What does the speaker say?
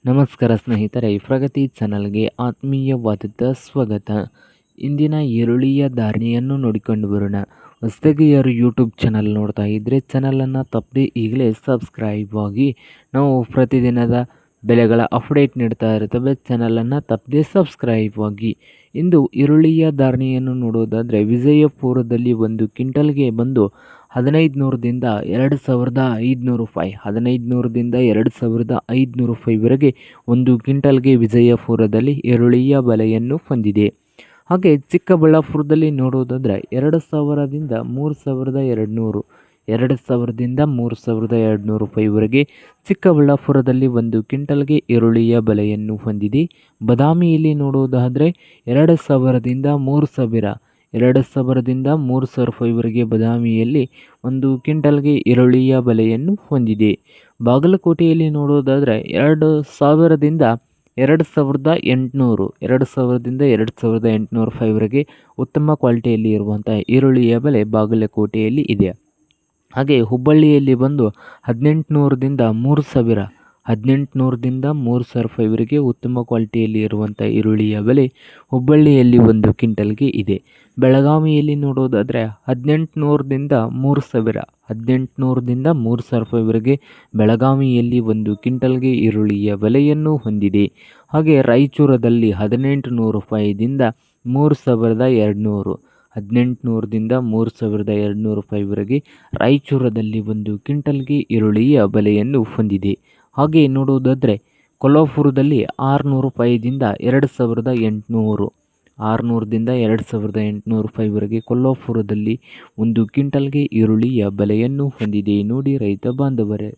ನಮಸ್ಕಾರ ಸ್ನೇಹಿತರೆ, ಪ್ರಗತಿ ಚಾನಲ್ಗೆ ಆತ್ಮೀಯವಾದ ಸ್ವಾಗತ. ಇಂದಿನ ಈರುಳ್ಳಿಯ ಧಾರಣೆಯನ್ನು ನೋಡಿಕೊಂಡು ಬರೋಣ. ಹೊಸದಾಗಿ ಯಾರು ಯೂಟ್ಯೂಬ್ ಚಾನಲ್ ನೋಡ್ತಾ ಇದ್ದರೆ ಚಾನಲನ್ನು ತಪ್ಪದೆ ಈಗಲೇ ಸಬ್ಸ್ಕ್ರೈಬ್ ಆಗಿ. ನಾವು ಪ್ರತಿದಿನದ ಬೆಲೆಗಳ ಅಪ್ಡೇಟ್ ನೀಡ್ತಾ ಇರ್ತವೆ. ಚಾನಲನ್ನು ತಪ್ಪದೆ ಸಬ್ಸ್ಕ್ರೈಬ್ ಆಗಿ. ಇಂದು ಈರುಳ್ಳಿಯ ಧಾರಣೆಯನ್ನು ನೋಡೋದಾದರೆ ವಿಜಯಪುರದಲ್ಲಿ 1 ಕ್ವಿಂಟಲ್ಗೆ ಬಂದು 1500ದಿಂದ 2500 ರೂಪಾಯಿ, 1500ದಿಂದ 2500 ರೂಪಾಯಿವರೆಗೆ 1 ಕ್ವಿಂಟಲ್ಗೆ ವಿಜಯಪುರದಲ್ಲಿ ಈರುಳ್ಳಿಯ ಬೆಲೆಯನ್ನು ಹೊಂದಿದೆ. ಹಾಗೆ ಚಿಕ್ಕಬಳ್ಳಾಪುರದಲ್ಲಿ ನೋಡೋದಾದರೆ 2000ದಿಂದ 3200, 2000ದಿಂದ 3200 ರೂಪಾಯಿವರೆಗೆ ಚಿಕ್ಕಬಳ್ಳಾಪುರದಲ್ಲಿ 1 ಕ್ವಿಂಟಲ್ಗೆ ಈರುಳ್ಳಿಯ ಬೆಲೆಯನ್ನು ಹೊಂದಿದೆ. ಬಾದಾಮಿಯಲ್ಲಿ ನೋಡೋದಾದರೆ 2000ದಿಂದ 3000, 2000ದಿಂದ 3000 ರೂಪಾಯಿವರೆಗೆ ಬಾದಾಮಿಯಲ್ಲಿ 1 ಕ್ವಿಂಟಲ್ಗೆ ಈರುಳ್ಳಿಯ ಬೆಲೆಯನ್ನು ಹೊಂದಿದೆ. ಬಾಗಲಕೋಟೆಯಲ್ಲಿ ನೋಡೋದಾದರೆ 2000ದಿಂದ 2800, 2000ದಿಂದ 2800 ರೂಪಾಯಿವರೆಗೆ ಉತ್ತಮ ಕ್ವಾಲಿಟಿಯಲ್ಲಿ ಇರುವಂಥ ಈರುಳ್ಳಿಯ ಬೆಲೆ ಬಾಗಲಕೋಟೆಯಲ್ಲಿ ಇದೆ. ಹಾಗೆ ಹುಬ್ಬಳ್ಳಿಯಲ್ಲಿ ಬಂದು 1800ದಿಂದ 3000, 1800ದಿಂದ 3000 ರೂಪಾಯಿವರೆಗೆ ಉತ್ತಮ ಕ್ವಾಲಿಟಿಯಲ್ಲಿ ಇರುವಂಥ ಈರುಳ್ಳಿಯ ಬೆಲೆ ಹುಬ್ಬಳ್ಳಿಯಲ್ಲಿ 1 ಕ್ವಿಂಟಲ್ಗೆ ಇದೆ. ಬೆಳಗಾವಿಯಲ್ಲಿ ನೋಡೋದಾದರೆ 1800ದಿಂದ 3000, 1800ದಿಂದ 3000 ರೂಪಾಯಿವರೆಗೆ ಬೆಳಗಾವಿಯಲ್ಲಿ 1 ಕ್ವಿಂಟಲ್ಗೆ ಈರುಳ್ಳಿಯ ಬೆಲೆಯನ್ನು ಹೊಂದಿದೆ. ಹಾಗೆ ರಾಯಚೂರದಲ್ಲಿ 1800 ರೂಪಾಯಿದಿಂದ 3200, 1800ದಿಂದ 3200 ರೂಪಾಯಿವರೆಗೆ ರಾಯಚೂರದಲ್ಲಿ 1 ಕ್ವಿಂಟಲ್ಗೆ ಈರುಳ್ಳಿಯ ಬೆಲೆಯನ್ನು ಹೊಂದಿದೆ. ಹಾಗೆ ನೋಡುವುದಾದರೆ ಕೊಲ್ಹಾಪುರದಲ್ಲಿ 600 ರೂಪಾಯಿದಿಂದ 2800, 600ದಿಂದ 2800 ರೂಪಾಯಿವರೆಗೆ ಕೊಲ್ಹಾಪುರದಲ್ಲಿ 1 ಕ್ವಿಂಟಲ್ಗೆ ಈರುಳ್ಳಿಯ ಬೆಲೆಯನ್ನು ಹೊಂದಿದೆ. ನೋಡಿ ರೈತ ಬಾಂಧವರೇ.